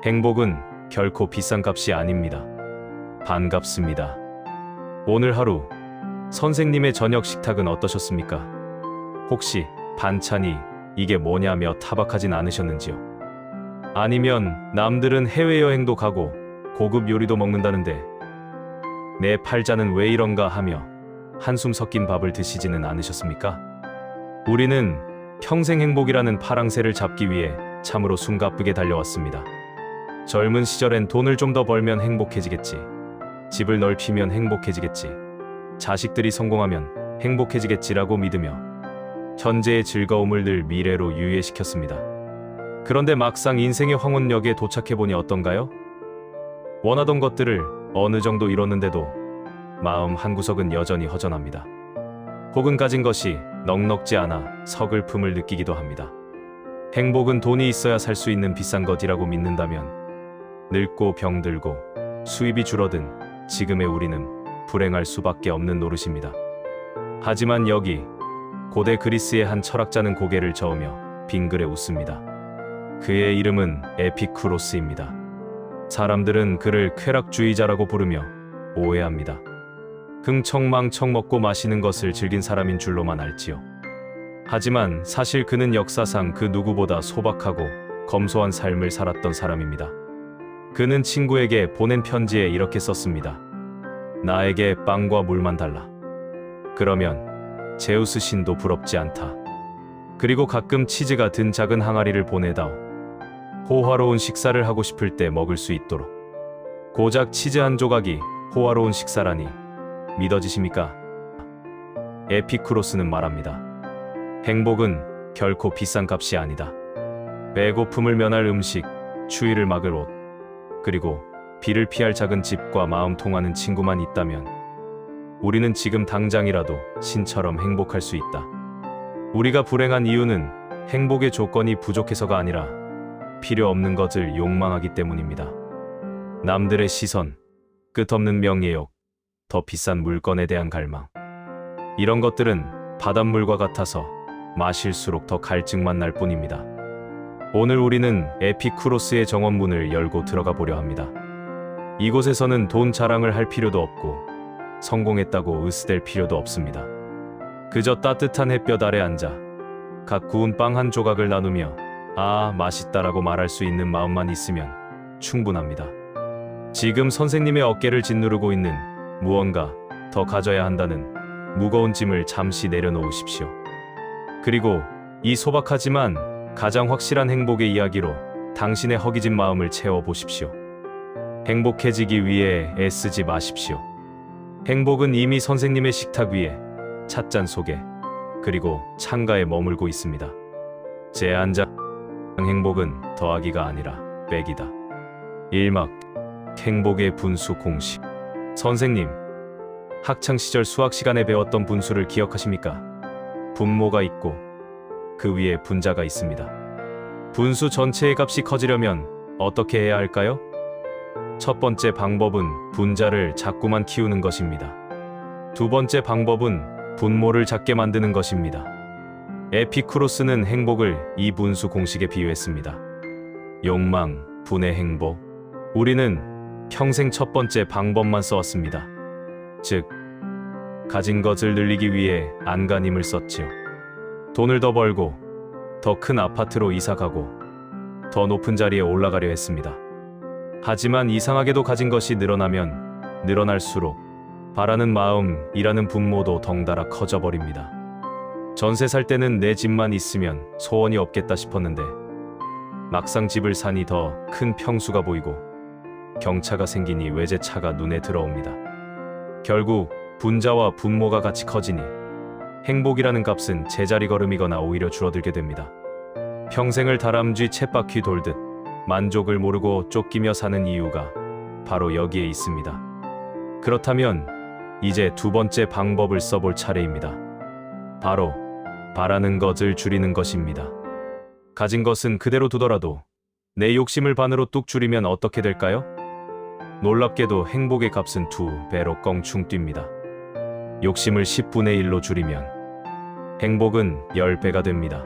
행복은 결코 비싼 값이 아닙니다. 반갑습니다. 오늘 하루 선생님의 저녁 식탁은 어떠셨습니까? 혹시 반찬이 이게 뭐냐며 타박하진 않으셨는지요? 아니면 남들은 해외여행도 가고 고급 요리도 먹는다는데 내 팔자는 왜 이런가 하며 한숨 섞인 밥을 드시지는 않으셨습니까? 우리는 평생 행복이라는 파랑새를 잡기 위해 참으로 숨가쁘게 달려왔습니다. 젊은 시절엔 돈을 좀 더 벌면 행복해지겠지. 집을 넓히면 행복해지겠지. 자식들이 성공하면 행복해지겠지라고 믿으며 현재의 즐거움을 늘 미래로 유예시켰습니다. 그런데 막상 인생의 황혼역에 도착해보니 어떤가요? 원하던 것들을 어느 정도 이뤘는데도 마음 한구석은 여전히 허전합니다. 혹은 가진 것이 넉넉지 않아 서글픔을 느끼기도 합니다. 행복은 돈이 있어야 살 수 있는 비싼 것이라고 믿는다면 늙고 병들고 수입이 줄어든 지금의 우리는 불행할 수밖에 없는 노릇입니다. 하지만 여기 고대 그리스의 한 철학자는 고개를 저으며 빙그레 웃습니다. 그의 이름은 에피쿠로스입니다. 사람들은 그를 쾌락주의자라고 부르며 오해합니다. 흥청망청 먹고 마시는 것을 즐긴 사람인 줄로만 알지요. 하지만 사실 그는 역사상 그 누구보다 소박하고 검소한 삶을 살았던 사람입니다. 그는 친구에게 보낸 편지에 이렇게 썼습니다. 나에게 빵과 물만 달라. 그러면 제우스 신도 부럽지 않다. 그리고 가끔 치즈가 든 작은 항아리를 보내다오. 호화로운 식사를 하고 싶을 때 먹을 수 있도록. 고작 치즈 한 조각이 호화로운 식사라니 믿어지십니까? 에피쿠로스는 말합니다. 행복은 결코 비싼 값이 아니다. 배고픔을 면할 음식, 추위를 막을 옷, 그리고 비를 피할 작은 집과 마음 통하는 친구만 있다면 우리는 지금 당장이라도 신처럼 행복할 수 있다. 우리가 불행한 이유는 행복의 조건이 부족해서가 아니라 필요 없는 것을 욕망하기 때문입니다. 남들의 시선, 끝없는 명예욕, 더 비싼 물건에 대한 갈망. 이런 것들은 바닷물과 같아서 마실수록 더 갈증만 날 뿐입니다. 오늘 우리는 에피쿠로스의 정원문을 열고 들어가 보려 합니다. 이곳에서는 돈 자랑을 할 필요도 없고 성공했다고 으스댈 필요도 없습니다. 그저 따뜻한 햇볕 아래 앉아 각 구운 빵 한 조각을 나누며 아, 맛있다라고 말할 수 있는 마음만 있으면 충분합니다. 지금 선생님의 어깨를 짓누르고 있는 무언가 더 가져야 한다는 무거운 짐을 잠시 내려놓으십시오. 그리고 이 소박하지만 가장 확실한 행복의 이야기로 당신의 허기진 마음을 채워보십시오. 행복해지기 위해 애쓰지 마십시오. 행복은 이미 선생님의 식탁 위에, 찻잔 속에, 그리고 창가에 머물고 있습니다. 제 안장 행복은 더하기가 아니라 빼기다. 1막 행복의 분수 공식. 선생님, 학창시절 수학 시간에 배웠던 분수를 기억하십니까? 분모가 있고 그 위에 분자가 있습니다. 분수 전체의 값이 커지려면 어떻게 해야 할까요? 첫 번째 방법은 분자를 자꾸만 키우는 것입니다. 두 번째 방법은 분모를 작게 만드는 것입니다. 에피쿠로스는 행복을 이 분수 공식에 비유했습니다. 욕망, 분의 행복. 우리는 평생 첫 번째 방법만 써왔습니다. 즉, 가진 것을 늘리기 위해 안간힘을 썼지요. 돈을 더 벌고, 더 큰 아파트로 이사가고, 더 높은 자리에 올라가려 했습니다. 하지만 이상하게도 가진 것이 늘어나면 늘어날수록 바라는 마음이라는 분모도 덩달아 커져버립니다. 전세 살 때는 내 집만 있으면 소원이 없겠다 싶었는데 막상 집을 사니 더 큰 평수가 보이고 경차가 생기니 외제차가 눈에 들어옵니다. 결국 분자와 분모가 같이 커지니 행복이라는 값은 제자리 걸음이거나 오히려 줄어들게 됩니다. 평생을 다람쥐 쳇바퀴 돌듯 만족을 모르고 쫓기며 사는 이유가 바로 여기에 있습니다. 그렇다면 이제 두 번째 방법을 써볼 차례입니다. 바로 바라는 것을 줄이는 것입니다. 가진 것은 그대로 두더라도 내 욕심을 반으로 뚝 줄이면 어떻게 될까요? 놀랍게도 행복의 값은 2배로 껑충 뜁니다. 욕심을 10분의 1로 줄이면 행복은 10배가 됩니다.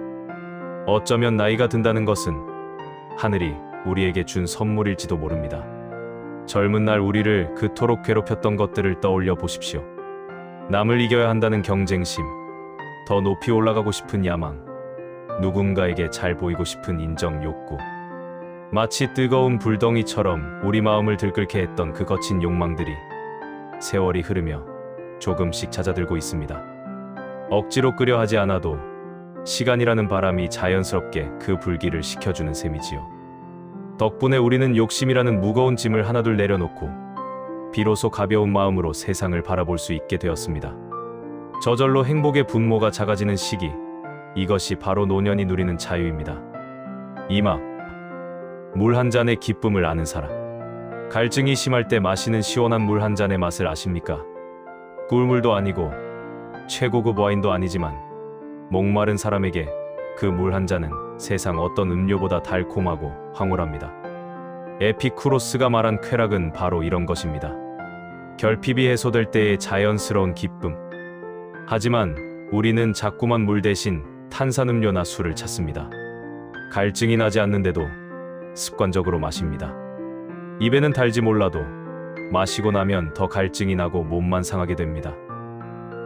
어쩌면 나이가 든다는 것은 하늘이 우리에게 준 선물일지도 모릅니다. 젊은 날 우리를 그토록 괴롭혔던 것들을 떠올려 보십시오. 남을 이겨야 한다는 경쟁심, 더 높이 올라가고 싶은 야망, 누군가에게 잘 보이고 싶은 인정 욕구. 마치 뜨거운 불덩이처럼 우리 마음을 들끓게 했던 그 거친 욕망들이 세월이 흐르며 조금씩 잦아들고 있습니다. 억지로 끄려 하지 않아도 시간이라는 바람이 자연스럽게 그 불길을 식혀주는 셈이지요. 덕분에 우리는 욕심이라는 무거운 짐을 하나둘 내려놓고 비로소 가벼운 마음으로 세상을 바라볼 수 있게 되었습니다. 저절로 행복의 분모가 작아지는 시기, 이것이 바로 노년이 누리는 자유입니다. 이막 물 한 잔의 기쁨을 아는 사람. 갈증이 심할 때 마시는 시원한 물 한 잔의 맛을 아십니까? 꿀물도 아니고 최고급 와인도 아니지만 목마른 사람에게 그 물 한 잔은 세상 어떤 음료보다 달콤하고 황홀합니다. 에피쿠로스가 말한 쾌락은 바로 이런 것입니다. 결핍이 해소될 때의 자연스러운 기쁨. 하지만 우리는 자꾸만 물 대신 탄산음료나 술을 찾습니다. 갈증이 나지 않는데도 습관적으로 마십니다. 입에는 달지 몰라도 마시고 나면 더 갈증이 나고 몸만 상하게 됩니다.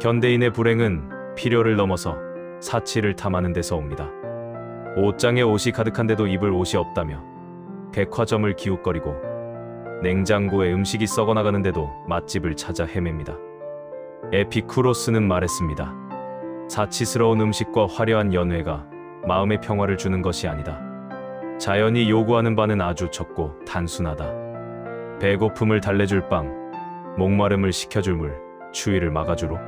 현대인의 불행은 필요를 넘어서 사치를 탐하는 데서 옵니다. 옷장에 옷이 가득한데도 입을 옷이 없다며 백화점을 기웃거리고 냉장고에 음식이 썩어나가는데도 맛집을 찾아 헤맵니다. 에피쿠로스는 말했습니다. 사치스러운 음식과 화려한 연회가 마음의 평화를 주는 것이 아니다. 자연이 요구하는 바는 아주 적고 단순하다. 배고픔을 달래줄 빵, 목마름을 식혀줄 물, 추위를 막아주로.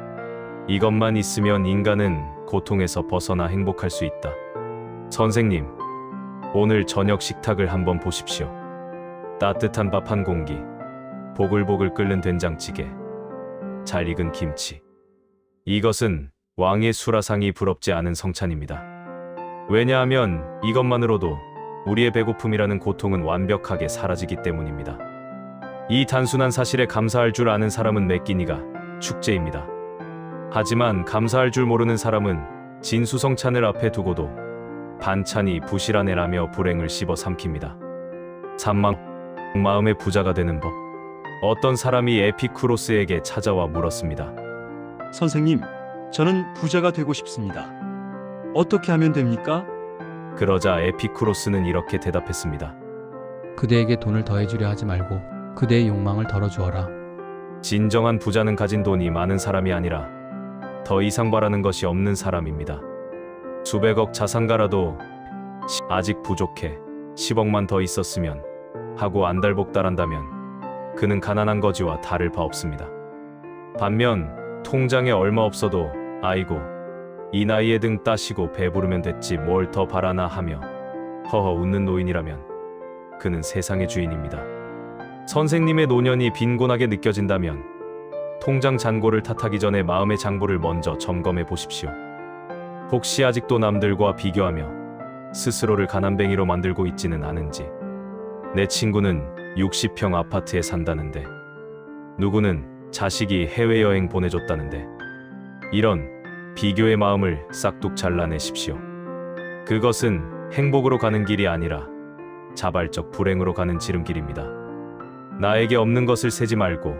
이것만 있으면 인간은 고통에서 벗어나 행복할 수 있다. 선생님, 오늘 저녁 식탁을 한번 보십시오. 따뜻한 밥 한 공기, 보글보글 끓는 된장찌개, 잘 익은 김치. 이것은 왕의 수라상이 부럽지 않은 성찬입니다. 왜냐하면 이것만으로도 우리의 배고픔이라는 고통은 완벽하게 사라지기 때문입니다. 이 단순한 사실에 감사할 줄 아는 사람은 매 끼니가 축제입니다. 하지만 감사할 줄 모르는 사람은 진수성찬을 앞에 두고도 반찬이 부실하네라며 불행을 씹어 삼킵니다. 마음의 부자가 되는 법. 어떤 사람이 에피쿠로스에게 찾아와 물었습니다. 선생님, 저는 부자가 되고 싶습니다. 어떻게 하면 됩니까? 그러자 에피쿠로스는 이렇게 대답했습니다. 그대에게 돈을 더해주려 하지 말고 그대의 욕망을 덜어주어라. 진정한 부자는 가진 돈이 많은 사람이 아니라 더 이상 바라는 것이 없는 사람입니다. 수백억 자산가라도 아직 부족해 10억만 더 있었으면 하고 안달복달한다면 그는 가난한 거지와 다를 바 없습니다. 반면 통장에 얼마 없어도 아이고 이 나이에 등 따시고 배부르면 됐지 뭘 더 바라나 하며 허허 웃는 노인이라면 그는 세상의 주인입니다. 선생님의 노년이 빈곤하게 느껴진다면 통장 잔고를 탓하기 전에 마음의 장부를 먼저 점검해 보십시오. 혹시 아직도 남들과 비교하며 스스로를 가난뱅이로 만들고 있지는 않은지. 내 친구는 60평 아파트에 산다는데 누구는 자식이 해외여행 보내줬다는데 이런 비교의 마음을 싹둑 잘라내십시오. 그것은 행복으로 가는 길이 아니라 자발적 불행으로 가는 지름길입니다. 나에게 없는 것을 세지 말고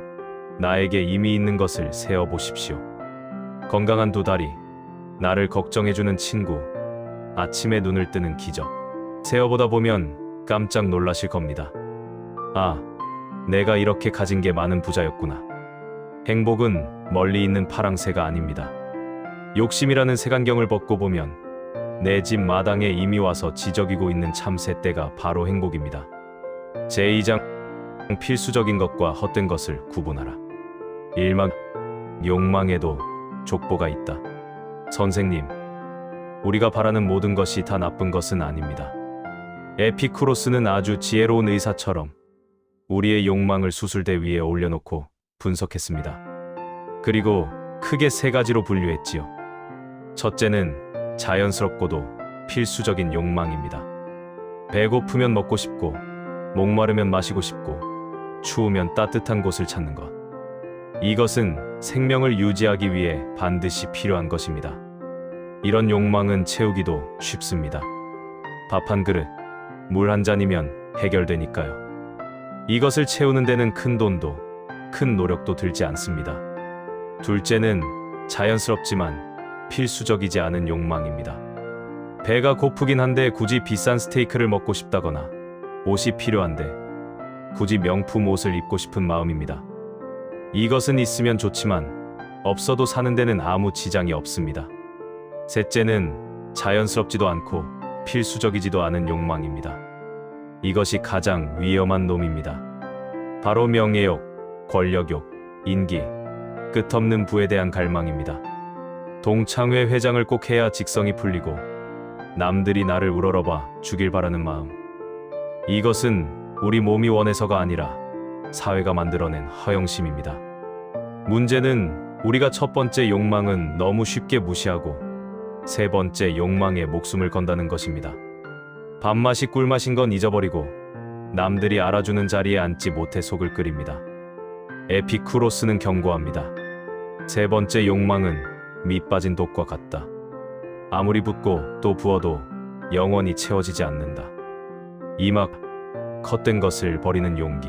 나에게 이미 있는 것을 세어 보십시오. 건강한 두 다리, 나를 걱정해주는 친구, 아침에 눈을 뜨는 기적. 세어보다 보면 깜짝 놀라실 겁니다. 아, 내가 이렇게 가진 게 많은 부자였구나. 행복은 멀리 있는 파랑새가 아닙니다. 욕심이라는 색안경을 벗고 보면 내 집 마당에 이미 와서 지저귀고 있는 참새떼가 바로 행복입니다. 제2장 필수적인 것과 헛된 것을 구분하라. 일망, 욕망에도 족보가 있다. 선생님, 우리가 바라는 모든 것이 다 나쁜 것은 아닙니다. 에피쿠로스는 아주 지혜로운 의사처럼 우리의 욕망을 수술대 위에 올려놓고 분석했습니다. 그리고 크게 세 가지로 분류했지요. 첫째는 자연스럽고도 필수적인 욕망입니다. 배고프면 먹고 싶고, 목마르면 마시고 싶고, 추우면 따뜻한 곳을 찾는 것. 이것은 생명을 유지하기 위해 반드시 필요한 것입니다. 이런 욕망은 채우기도 쉽습니다. 밥 한 그릇, 물 한 잔이면 해결되니까요. 이것을 채우는 데는 큰 돈도, 큰 노력도 들지 않습니다. 둘째는 자연스럽지만 필수적이지 않은 욕망입니다. 배가 고프긴 한데 굳이 비싼 스테이크를 먹고 싶다거나 옷이 필요한데 굳이 명품 옷을 입고 싶은 마음입니다. 이것은 있으면 좋지만 없어도 사는 데는 아무 지장이 없습니다. 셋째는 자연스럽지도 않고 필수적이지도 않은 욕망입니다. 이것이 가장 위험한 놈입니다. 바로 명예욕, 권력욕, 인기, 끝없는 부에 대한 갈망입니다. 동창회 회장을 꼭 해야 직성이 풀리고 남들이 나를 우러러봐 주길 바라는 마음. 이것은 우리 몸이 원해서가 아니라 사회가 만들어낸 허영심입니다. 문제는 우리가 첫 번째 욕망은 너무 쉽게 무시하고 세 번째 욕망에 목숨을 건다는 것입니다. 밥맛이 꿀맛인 건 잊어버리고 남들이 알아주는 자리에 앉지 못해 속을 끓입니다. 에피쿠로스는 경고합니다. 세 번째 욕망은 밑 빠진 독과 같다. 아무리 붓고 또 부어도 영원히 채워지지 않는다. 이막 헛된 것을 버리는 용기.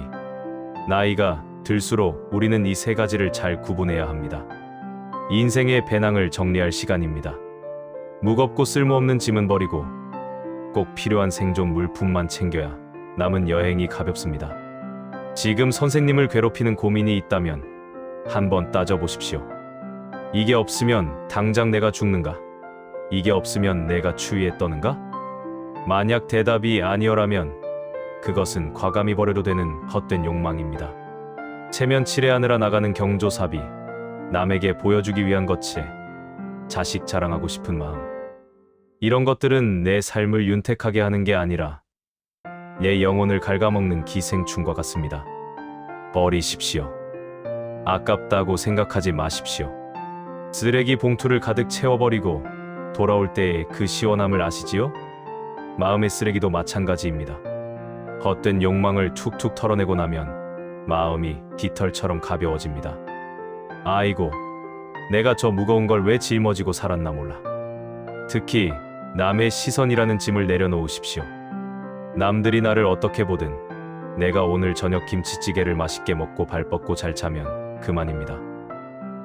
나이가 들수록 우리는 이 세 가지를 잘 구분해야 합니다. 인생의 배낭을 정리할 시간입니다. 무겁고 쓸모없는 짐은 버리고 꼭 필요한 생존 물품만 챙겨야 남은 여행이 가볍습니다. 지금 선생님을 괴롭히는 고민이 있다면 한번 따져보십시오. 이게 없으면 당장 내가 죽는가? 이게 없으면 내가 추위에 떠는가? 만약 대답이 아니어라면 그것은 과감히 버려도 되는 헛된 욕망입니다. 체면 칠해하느라 나가는 경조사비, 남에게 보여주기 위한 것체, 자식 자랑하고 싶은 마음. 이런 것들은 내 삶을 윤택하게 하는 게 아니라 내 영혼을 갉아먹는 기생충과 같습니다. 버리십시오. 아깝다고 생각하지 마십시오. 쓰레기 봉투를 가득 채워버리고 돌아올 때의 그 시원함을 아시지요? 마음의 쓰레기도 마찬가지입니다. 헛된 욕망을 툭툭 털어내고 나면 마음이 깃털처럼 가벼워집니다. 아이고, 내가 저 무거운 걸 왜 짊어지고 살았나 몰라. 특히 남의 시선이라는 짐을 내려놓으십시오. 남들이 나를 어떻게 보든 내가 오늘 저녁 김치찌개를 맛있게 먹고 발 뻗고 잘 자면 그만입니다.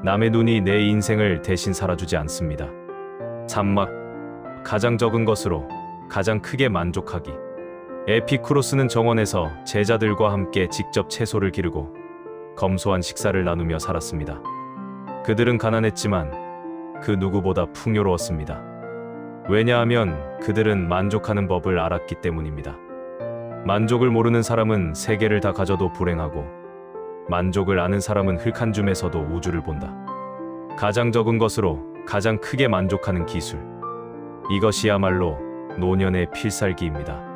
남의 눈이 내 인생을 대신 살아주지 않습니다. 산막, 가장 적은 것으로 가장 크게 만족하기. 에피쿠로스는 정원에서 제자들과 함께 직접 채소를 기르고 검소한 식사를 나누며 살았습니다. 그들은 가난했지만 그 누구보다 풍요로웠습니다. 왜냐하면 그들은 만족하는 법을 알았기 때문입니다. 만족을 모르는 사람은 세계를 다 가져도 불행하고 만족을 아는 사람은 흙 한 줌에서도 우주를 본다. 가장 적은 것으로 가장 크게 만족하는 기술. 이것이야말로 노년의 필살기입니다.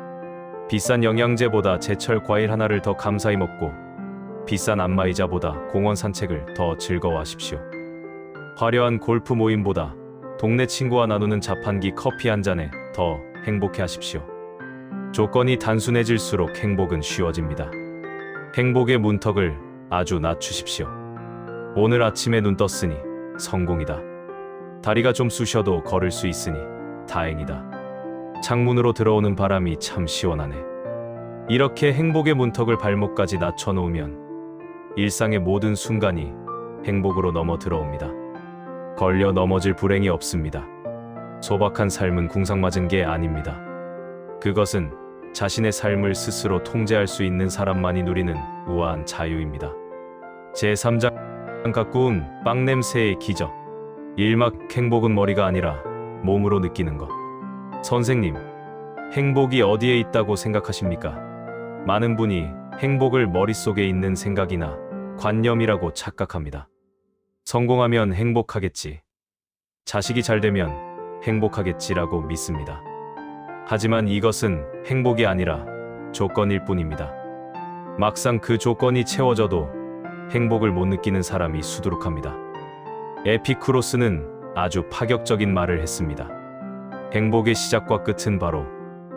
비싼 영양제보다 제철 과일 하나를 더 감사히 먹고 비싼 안마의자보다 공원 산책을 더 즐거워하십시오. 화려한 골프 모임보다 동네 친구와 나누는 자판기 커피 한 잔에 더 행복해 하십시오. 조건이 단순해질수록 행복은 쉬워집니다. 행복의 문턱을 아주 낮추십시오. 오늘 아침에 눈 떴으니 성공이다. 다리가 좀 쑤셔도 걸을 수 있으니 다행이다. 창문으로 들어오는 바람이 참 시원하네. 이렇게 행복의 문턱을 발목까지 낮춰놓으면 일상의 모든 순간이 행복으로 넘어 들어옵니다. 걸려 넘어질 불행이 없습니다. 소박한 삶은 궁상맞은 게 아닙니다. 그것은 자신의 삶을 스스로 통제할 수 있는 사람만이 누리는 우아한 자유입니다. 제3장 가꾸운 빵 냄새의 기적. 일막 행복은 머리가 아니라 몸으로 느끼는 것. 선생님, 행복이 어디에 있다고 생각하십니까? 많은 분이 행복을 머릿속에 있는 생각이나 관념이라고 착각합니다. 성공하면 행복하겠지. 자식이 잘 되면 행복하겠지라고 믿습니다. 하지만 이것은 행복이 아니라 조건일 뿐입니다. 막상 그 조건이 채워져도 행복을 못 느끼는 사람이 수두룩합니다. 에피쿠로스는 아주 파격적인 말을 했습니다. 행복의 시작과 끝은 바로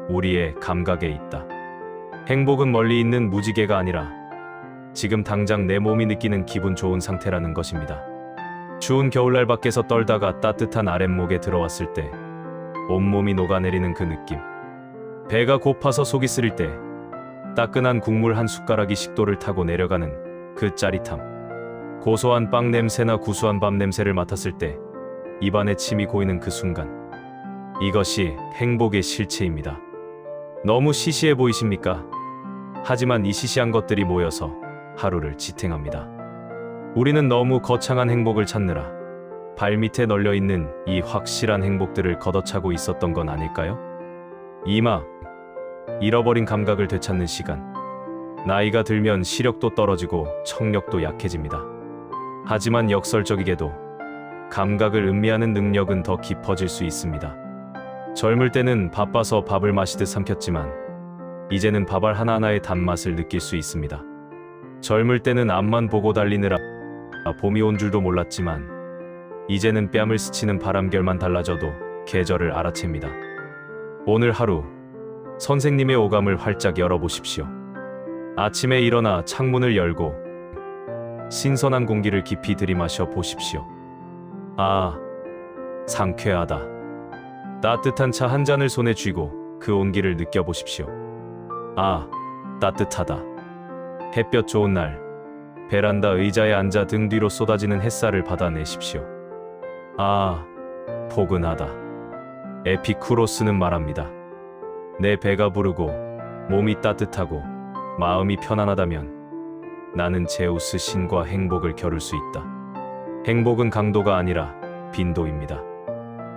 우리의 감각에 있다. 행복은 멀리 있는 무지개가 아니라 지금 당장 내 몸이 느끼는 기분 좋은 상태라는 것입니다. 추운 겨울날 밖에서 떨다가 따뜻한 아랫목에 들어왔을 때 온몸이 녹아내리는 그 느낌. 배가 고파서 속이 쓰릴 때 따끈한 국물 한 숟가락이 식도를 타고 내려가는 그 짜릿함. 고소한 빵 냄새나 구수한 밥 냄새를 맡았을 때 입안에 침이 고이는 그 순간. 이것이 행복의 실체입니다. 너무 시시해 보이십니까? 하지만 이 시시한 것들이 모여서 하루를 지탱합니다. 우리는 너무 거창한 행복을 찾느라 발밑에 널려있는 이 확실한 행복들을 걷어차고 있었던 건 아닐까요? 잃어버린 감각을 되찾는 시간. 나이가 들면 시력도 떨어지고 청력도 약해집니다. 하지만 역설적이게도 감각을 음미하는 능력은 더 깊어질 수 있습니다. 젊을 때는 바빠서 밥을 마시듯 삼켰지만 이제는 밥알 하나하나의 단맛을 느낄 수 있습니다. 젊을 때는 앞만 보고 달리느라 봄이 온 줄도 몰랐지만 이제는 뺨을 스치는 바람결만 달라져도 계절을 알아챕니다. 오늘 하루 선생님의 오감을 활짝 열어보십시오. 아침에 일어나 창문을 열고 신선한 공기를 깊이 들이마셔 보십시오. 아, 상쾌하다. 따뜻한 차 한 잔을 손에 쥐고 그 온기를 느껴보십시오. 아, 따뜻하다. 햇볕 좋은 날 베란다 의자에 앉아 등 뒤로 쏟아지는 햇살을 받아내십시오. 아, 포근하다. 에피쿠로스는 말합니다. 내 배가 부르고 몸이 따뜻하고 마음이 편안하다면 나는 제우스 신과 행복을 겨룰 수 있다. 행복은 강도가 아니라 빈도입니다.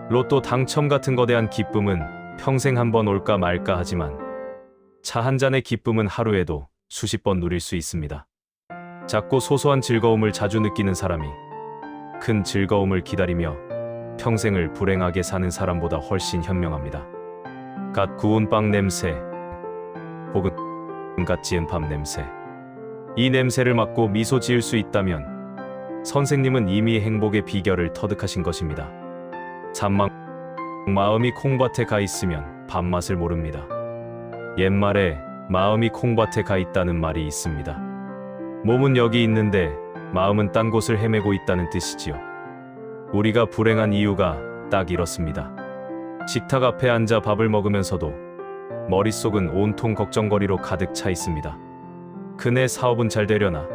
로또 당첨 같은 거대한 기쁨은 평생 한 번 올까 말까 하지만 차 한 잔의 기쁨은 하루에도 수십 번 누릴 수 있습니다. 작고 소소한 즐거움을 자주 느끼는 사람이 큰 즐거움을 기다리며 평생을 불행하게 사는 사람보다 훨씬 현명합니다. 갓 구운 빵 냄새, 혹은 갓 지은 밥 냄새. 이 냄새를 맡고 미소 지을 수 있다면 선생님은 이미 행복의 비결을 터득하신 것입니다. 마음이 콩밭에 가 있으면 밥맛을 모릅니다. 옛말에 마음이 콩밭에 가 있다는 말이 있습니다. 몸은 여기 있는데 마음은 딴 곳을 헤매고 있다는 뜻이지요. 우리가 불행한 이유가 딱 이렇습니다. 식탁 앞에 앉아 밥을 먹으면서도 머릿속은 온통 걱정거리로 가득 차 있습니다. 그네 사업은 잘 되려나?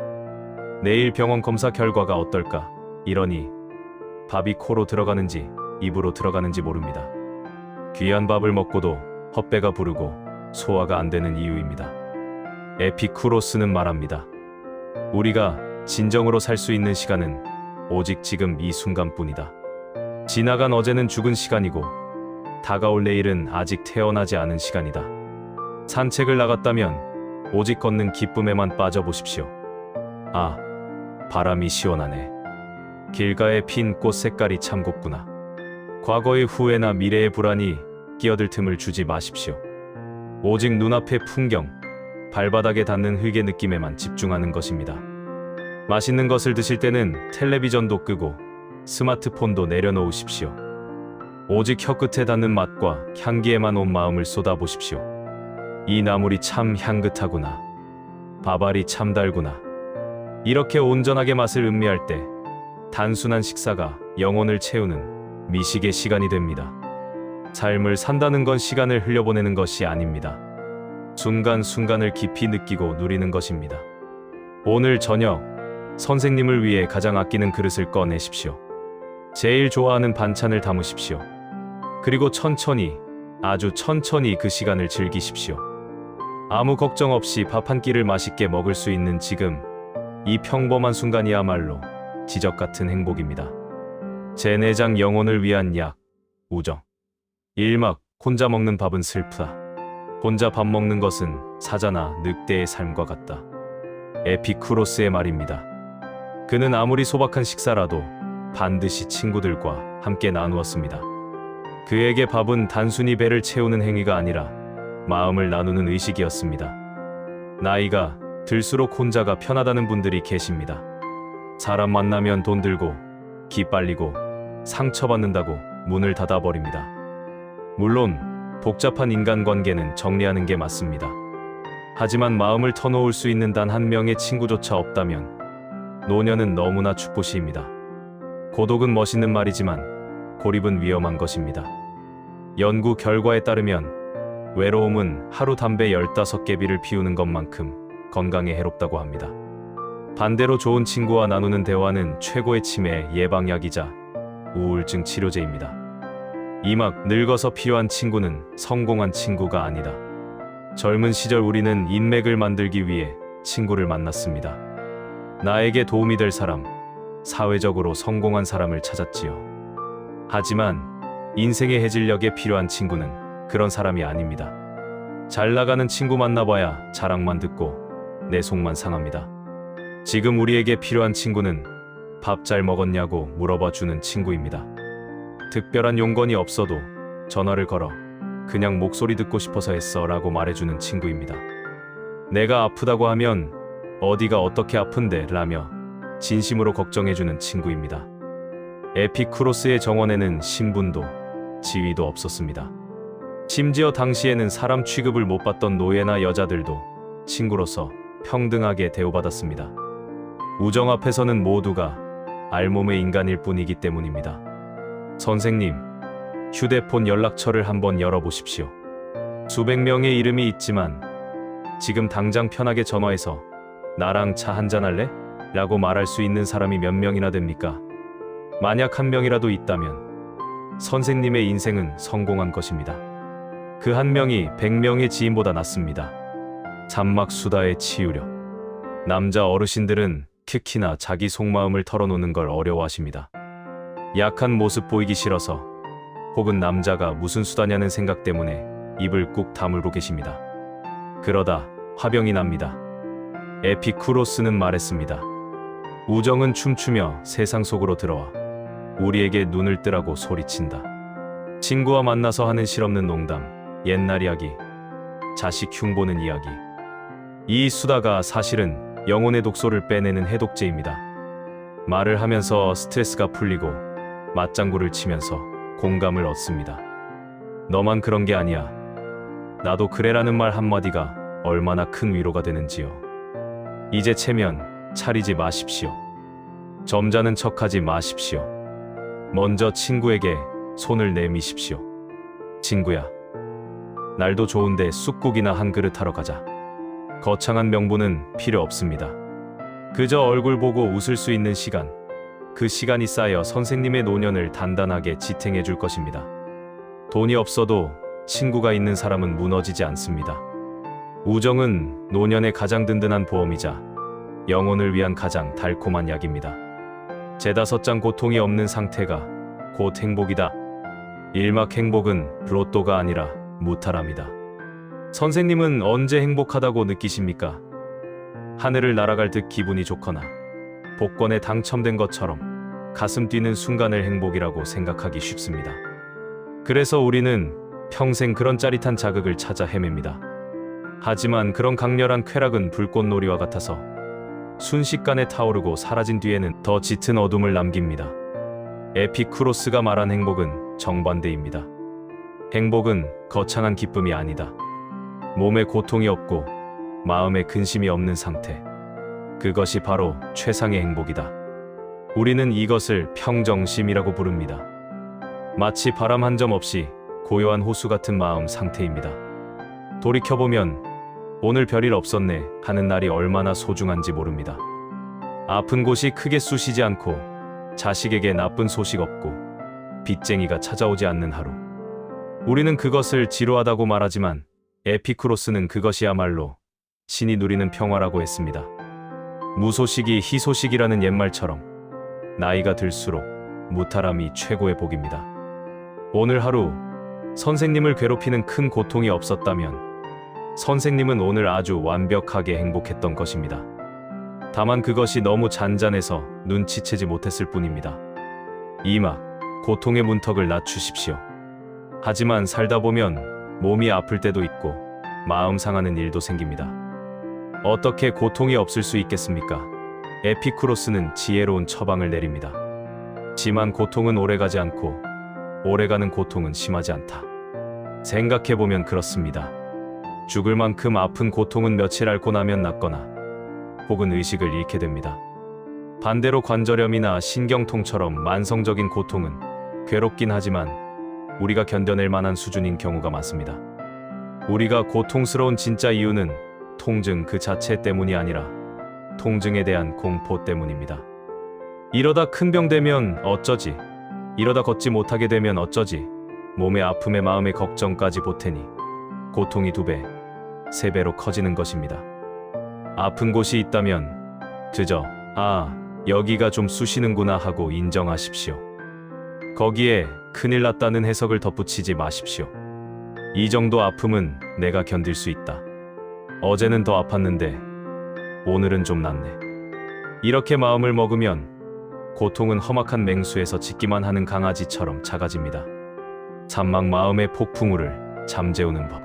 내일 병원 검사 결과가 어떨까? 이러니 밥이 코로 들어가는지 입으로 들어가는지 모릅니다. 귀한 밥을 먹고도 헛배가 부르고 소화가 안 되는 이유입니다. 에피쿠로스는 말합니다. 우리가 진정으로 살 수 있는 시간은 오직 지금 이 순간뿐이다. 지나간 어제는 죽은 시간이고 다가올 내일은 아직 태어나지 않은 시간이다. 산책을 나갔다면 오직 걷는 기쁨에만 빠져보십시오. 아, 바람이 시원하네. 길가에 핀 꽃 색깔이 참 곱구나. 과거의 후회나 미래의 불안이 끼어들 틈을 주지 마십시오. 오직 눈앞의 풍경, 발바닥에 닿는 흙의 느낌에만 집중하는 것입니다. 맛있는 것을 드실 때는 텔레비전도 끄고 스마트폰도 내려놓으십시오. 오직 혀끝에 닿는 맛과 향기에만 온 마음을 쏟아보십시오. 이 나물이 참 향긋하구나. 밥알이 참 달구나. 이렇게 온전하게 맛을 음미할 때 단순한 식사가 영혼을 채우는 미식의 시간이 됩니다. 삶을 산다는 건 시간을 흘려보내는 것이 아닙니다. 순간순간을 깊이 느끼고 누리는 것입니다. 오늘 저녁 선생님을 위해 가장 아끼는 그릇을 꺼내십시오. 제일 좋아하는 반찬을 담으십시오. 그리고 천천히, 아주 천천히 그 시간을 즐기십시오. 아무 걱정 없이 밥 한 끼를 맛있게 먹을 수 있는 지금, 이 평범한 순간이야말로 지적 같은 행복입니다. 제 내장 영혼을 위한 약, 우정. 1막 혼자 먹는 밥은 슬프다. 혼자 밥 먹는 것은 사자나 늑대의 삶과 같다. 에피쿠로스의 말입니다. 그는 아무리 소박한 식사라도 반드시 친구들과 함께 나누었습니다. 그에게 밥은 단순히 배를 채우는 행위가 아니라 마음을 나누는 의식이었습니다. 나이가 들수록 혼자가 편하다는 분들이 계십니다. 사람 만나면 돈 들고, 기 빨리고, 상처받는다고 문을 닫아버립니다. 물론 복잡한 인간관계는 정리하는 게 맞습니다. 하지만 마음을 터놓을 수 있는 단 한 명의 친구조차 없다면 노년은 너무나 축보시입니다. 고독은 멋있는 말이지만 고립은 위험한 것입니다. 연구 결과에 따르면 외로움은 하루 담배 15개비를 피우는 것만큼 건강에 해롭다고 합니다. 반대로 좋은 친구와 나누는 대화는 최고의 치매 예방약이자 우울증 치료제입니다. 이막 늙어서 필요한 친구는 성공한 친구가 아니다. 젊은 시절 우리는 인맥을 만들기 위해 친구를 만났습니다. 나에게 도움이 될 사람, 사회적으로 성공한 사람을 찾았지요. 하지만 인생의 해질녘에 필요한 친구는 그런 사람이 아닙니다. 잘 나가는 친구 만나봐야 자랑만 듣고 내 속만 상합니다. 지금 우리에게 필요한 친구는 밥 잘 먹었냐고 물어봐 주는 친구입니다. 특별한 용건이 없어도 전화를 걸어 그냥 목소리 듣고 싶어서 했어 라고 말해주는 친구입니다. 내가 아프다고 하면 어디가 어떻게 아픈데 라며 진심으로 걱정해주는 친구입니다. 에피쿠로스의 정원에는 신분도 지위도 없었습니다. 심지어 당시에는 사람 취급을 못 받던 노예나 여자들도 친구로서 평등하게 대우받았습니다. 우정 앞에서는 모두가 알몸의 인간일 뿐이기 때문입니다. 선생님, 휴대폰 연락처를 한번 열어보십시오. 수백 명의 이름이 있지만 지금 당장 편하게 전화해서 나랑 차 한잔 할래? 라고 말할 수 있는 사람이 몇 명이나 됩니까? 만약 한 명이라도 있다면 선생님의 인생은 성공한 것입니다. 그 한 명이 100명의 지인보다 낫습니다. 잔막수다의 치유력. 남자 어르신들은 특히나 자기 속마음을 털어놓는 걸 어려워하십니다. 약한 모습 보이기 싫어서 혹은 남자가 무슨 수다냐는 생각 때문에 입을 꾹 다물고 계십니다. 그러다 화병이 납니다. 에피쿠로스는 말했습니다. 우정은 춤추며 세상 속으로 들어와 우리에게 눈을 뜨라고 소리친다. 친구와 만나서 하는 실없는 농담, 옛날 이야기, 자식 흉보는 이야기. 이 수다가 사실은 영혼의 독소를 빼내는 해독제입니다. 말을 하면서 스트레스가 풀리고 맞장구를 치면서 공감을 얻습니다. 너만 그런 게 아니야. 나도 그래라는 말 한마디가 얼마나 큰 위로가 되는지요. 이제 체면 차리지 마십시오. 점잖은 척하지 마십시오. 먼저 친구에게 손을 내미십시오. 친구야, 날도 좋은데 쑥국이나 한 그릇 하러 가자. 거창한 명분은 필요 없습니다. 그저 얼굴 보고 웃을 수 있는 시간, 그 시간이 쌓여 선생님의 노년을 단단하게 지탱해 줄 것입니다. 돈이 없어도 친구가 있는 사람은 무너지지 않습니다. 우정은 노년의 가장 든든한 보험이자 영혼을 위한 가장 달콤한 약입니다. 제다섯 장 고통이 없는 상태가 곧 행복이다. 일막 행복은 로또가 아니라 무탈합니다. 선생님은 언제 행복하다고 느끼십니까? 하늘을 날아갈 듯 기분이 좋거나 복권에 당첨된 것처럼 가슴 뛰는 순간을 행복이라고 생각하기 쉽습니다. 그래서 우리는 평생 그런 짜릿한 자극을 찾아 헤맵니다. 하지만 그런 강렬한 쾌락은 불꽃놀이와 같아서 순식간에 타오르고 사라진 뒤에는 더 짙은 어둠을 남깁니다. 에피쿠로스가 말한 행복은 정반대입니다. 행복은 거창한 기쁨이 아니다. 몸에 고통이 없고 마음에 근심이 없는 상태. 그것이 바로 최상의 행복이다. 우리는 이것을 평정심이라고 부릅니다. 마치 바람 한 점 없이 고요한 호수 같은 마음 상태입니다. 돌이켜보면 오늘 별일 없었네 하는 날이 얼마나 소중한지 모릅니다. 아픈 곳이 크게 쑤시지 않고 자식에게 나쁜 소식 없고 빚쟁이가 찾아오지 않는 하루. 우리는 그것을 지루하다고 말하지만 에피쿠로스는 그것이야말로 신이 누리는 평화라고 했습니다. 무소식이 희소식이라는 옛말처럼 나이가 들수록 무탈함이 최고의 복입니다. 오늘 하루 선생님을 괴롭히는 큰 고통이 없었다면 선생님은 오늘 아주 완벽하게 행복했던 것입니다. 다만 그것이 너무 잔잔해서 눈치채지 못했을 뿐입니다. 이막 고통의 문턱을 낮추십시오. 하지만 살다 보면 몸이 아플 때도 있고 마음 상하는 일도 생깁니다. 어떻게 고통이 없을 수 있겠습니까? 에피쿠로스는 지혜로운 처방을 내립니다. 심한 고통은 오래가지 않고 오래가는 고통은 심하지 않다. 생각해보면 그렇습니다. 죽을 만큼 아픈 고통은 며칠 앓고 나면 낫거나 혹은 의식을 잃게 됩니다. 반대로 관절염이나 신경통처럼 만성적인 고통은 괴롭긴 하지만 우리가 견뎌낼 만한 수준인 경우가 많습니다. 우리가 고통스러운 진짜 이유는 통증 그 자체 때문이 아니라 통증에 대한 공포 때문입니다. 이러다 큰 병 되면 어쩌지? 이러다 걷지 못하게 되면 어쩌지? 몸의 아픔에 마음의 걱정까지 보태니 고통이 2배, 3배로 커지는 것입니다. 아픈 곳이 있다면 그저 여기가 좀 쑤시는구나 하고 인정하십시오. 거기에 큰일 났다는 해석을 덧붙이지 마십시오. 이 정도 아픔은 내가 견딜 수 있다. 어제는 더 아팠는데 오늘은 좀 낫네. 이렇게 마음을 먹으면 고통은 험악한 맹수에서 짖기만 하는 강아지처럼 작아집니다. 산막 마음의 폭풍우를 잠재우는 법.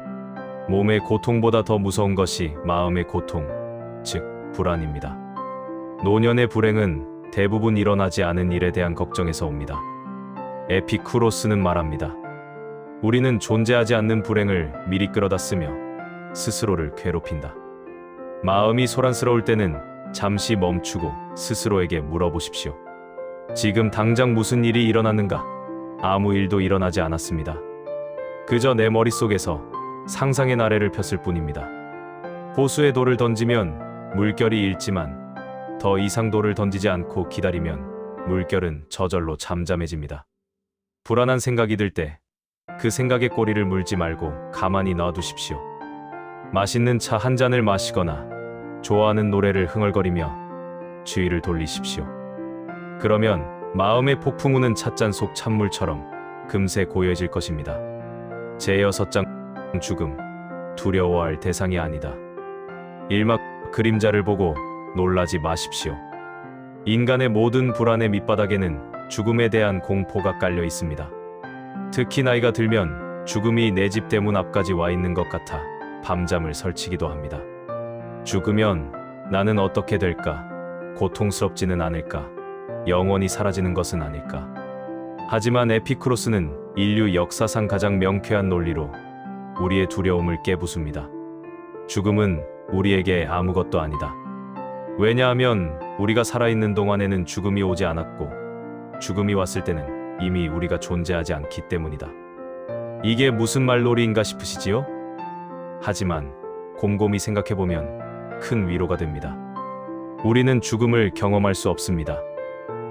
몸의 고통보다 더 무서운 것이 마음의 고통, 즉 불안입니다. 노년의 불행은 대부분 일어나지 않은 일에 대한 걱정에서 옵니다. 에피쿠로스는 말합니다. 우리는 존재하지 않는 불행을 미리 끌어다 쓰며 스스로를 괴롭힌다. 마음이 소란스러울 때는 잠시 멈추고 스스로에게 물어보십시오. 지금 당장 무슨 일이 일어났는가? 아무 일도 일어나지 않았습니다. 그저 내 머릿속에서 상상의 나래를 폈을 뿐입니다. 호수에 돌을 던지면 물결이 일지만 더 이상 돌을 던지지 않고 기다리면 물결은 저절로 잠잠해집니다. 불안한 생각이 들 때 그 생각의 꼬리를 물지 말고 가만히 놔두십시오. 맛있는 차 한 잔을 마시거나 좋아하는 노래를 흥얼거리며 주의를 돌리십시오. 그러면 마음의 폭풍우는 찻잔 속 찬물처럼 금세 고요해질 것입니다. 제6장 죽음, 두려워할 대상이 아니다. 일막 그림자를 보고 놀라지 마십시오. 인간의 모든 불안의 밑바닥에는 죽음에 대한 공포가 깔려 있습니다. 특히 나이가 들면 죽음이 내 집 대문 앞까지 와 있는 것 같아 밤잠을 설치기도 합니다. 죽으면 나는 어떻게 될까? 고통스럽지는 않을까? 영원히 사라지는 것은 아닐까? 하지만 에피쿠로스는 인류 역사상 가장 명쾌한 논리로 우리의 두려움을 깨부숩니다. 죽음은 우리에게 아무것도 아니다. 왜냐하면 우리가 살아있는 동안에는 죽음이 오지 않았고 죽음이 왔을 때는 이미 우리가 존재하지 않기 때문이다. 이게 무슨 말놀이인가 싶으시지요? 하지만 곰곰이 생각해보면 큰 위로가 됩니다. 우리는 죽음을 경험할 수 없습니다.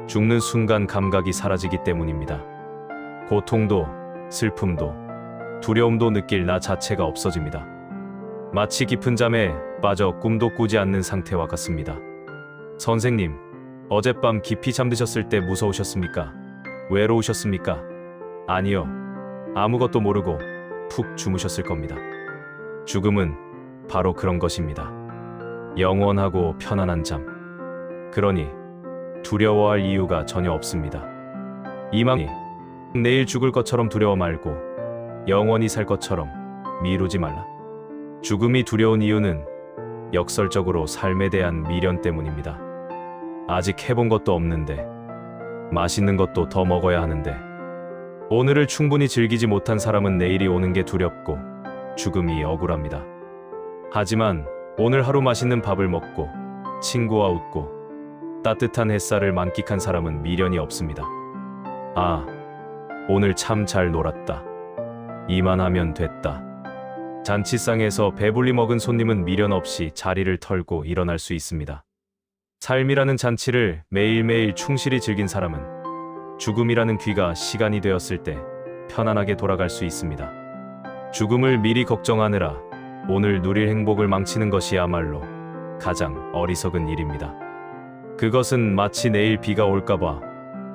죽는 순간 감각이 사라지기 때문입니다. 고통도, 슬픔도, 두려움도 느낄 나 자체가 없어집니다. 마치 깊은 잠에 빠져 꿈도 꾸지 않는 상태와 같습니다. 선생님, 어젯밤 깊이 잠드셨을 때 무서우셨습니까? 외로우셨습니까? 아니요. 아무것도 모르고 푹 주무셨을 겁니다. 죽음은 바로 그런 것입니다. 영원하고 편안한 잠. 그러니 두려워할 이유가 전혀 없습니다. 이망이 내일 죽을 것처럼 두려워 말고 영원히 살 것처럼 미루지 말라. 죽음이 두려운 이유는 역설적으로 삶에 대한 미련 때문입니다. 아직 해본 것도 없는데 맛있는 것도 더 먹어야 하는데 오늘을 충분히 즐기지 못한 사람은 내일이 오는 게 두렵고 죽음이 억울합니다. 하지만 오늘 하루 맛있는 밥을 먹고 친구와 웃고 따뜻한 햇살을 만끽한 사람은 미련이 없습니다. 오늘 참 잘 놀았다. 이만하면 됐다. 잔치상에서 배불리 먹은 손님은 미련 없이 자리를 털고 일어날 수 있습니다. 삶이라는 잔치를 매일매일 충실히 즐긴 사람은 죽음이라는 귀가 시간이 되었을 때 편안하게 돌아갈 수 있습니다. 죽음을 미리 걱정하느라 오늘 누릴 행복을 망치는 것이야말로 가장 어리석은 일입니다. 그것은 마치 내일 비가 올까봐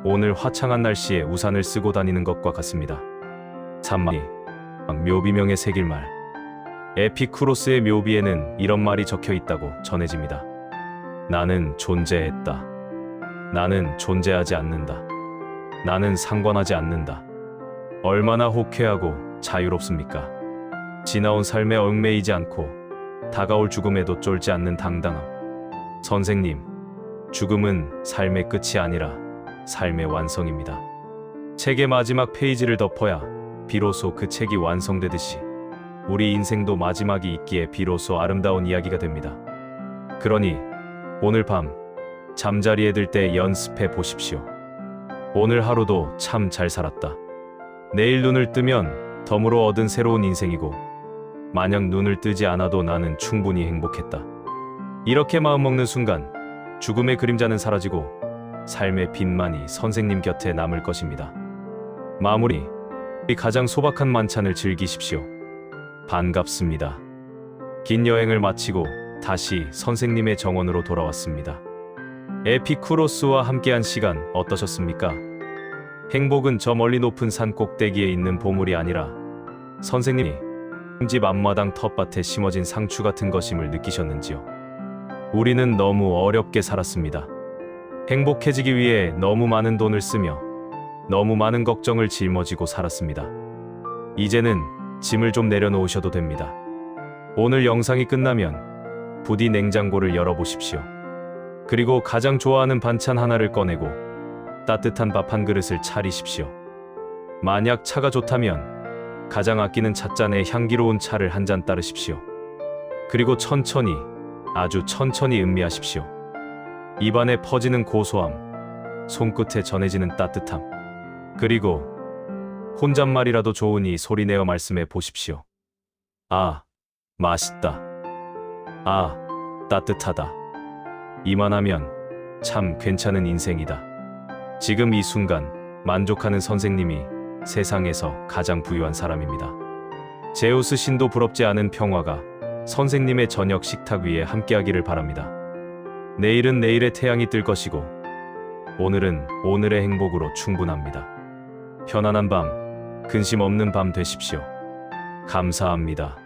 오늘 화창한 날씨에 우산을 쓰고 다니는 것과 같습니다. 참말이 묘비명에 새길 말. 에피쿠로스의 묘비에는 이런 말이 적혀 있다고 전해집니다. 나는 존재했다. 나는 존재하지 않는다. 나는 상관하지 않는다. 얼마나 호쾌하고 자유롭습니까? 지나온 삶에 얽매이지 않고 다가올 죽음에도 쫄지 않는 당당함. 선생님, 죽음은 삶의 끝이 아니라 삶의 완성입니다. 책의 마지막 페이지를 덮어야 비로소 그 책이 완성되듯이 우리 인생도 마지막이 있기에 비로소 아름다운 이야기가 됩니다. 그러니 오늘 밤 잠자리에 들 때 연습해 보십시오. 오늘 하루도 참 잘 살았다. 내일 눈을 뜨면 덤으로 얻은 새로운 인생이고 만약 눈을 뜨지 않아도 나는 충분히 행복했다. 이렇게 마음먹는 순간 죽음의 그림자는 사라지고 삶의 빛만이 선생님 곁에 남을 것입니다. 마무리. 가장 소박한 만찬을 즐기십시오. 반갑습니다. 긴 여행을 마치고 다시 선생님의 정원으로 돌아왔습니다. 에피쿠로스와 함께한 시간 어떠셨습니까? 행복은 저 멀리 높은 산 꼭대기에 있는 보물이 아니라 선생님이 집 앞마당 텃밭에 심어진 상추 같은 것임을 느끼셨는지요? 우리는 너무 어렵게 살았습니다. 행복해지기 위해 너무 많은 돈을 쓰며 너무 많은 걱정을 짊어지고 살았습니다. 이제는 짐을 좀 내려놓으셔도 됩니다. 오늘 영상이 끝나면 부디 냉장고를 열어보십시오. 그리고 가장 좋아하는 반찬 하나를 꺼내고 따뜻한 밥 한 그릇을 차리십시오. 만약 차가 좋다면 가장 아끼는 찻잔에 향기로운 차를 한 잔 따르십시오. 그리고 천천히, 아주 천천히 음미하십시오. 입안에 퍼지는 고소함, 손끝에 전해지는 따뜻함, 그리고 혼잣말이라도 좋으니 소리내어 말씀해 보십시오. 아, 맛있다. 아, 따뜻하다. 이만하면 참 괜찮은 인생이다. 지금 이 순간 만족하는 선생님이 세상에서 가장 부유한 사람입니다. 제우스 신도 부럽지 않은 평화가 선생님의 저녁 식탁 위에 함께하기를 바랍니다. 내일은 내일의 태양이 뜰 것이고 오늘은 오늘의 행복으로 충분합니다. 편안한 밤, 근심 없는 밤 되십시오. 감사합니다.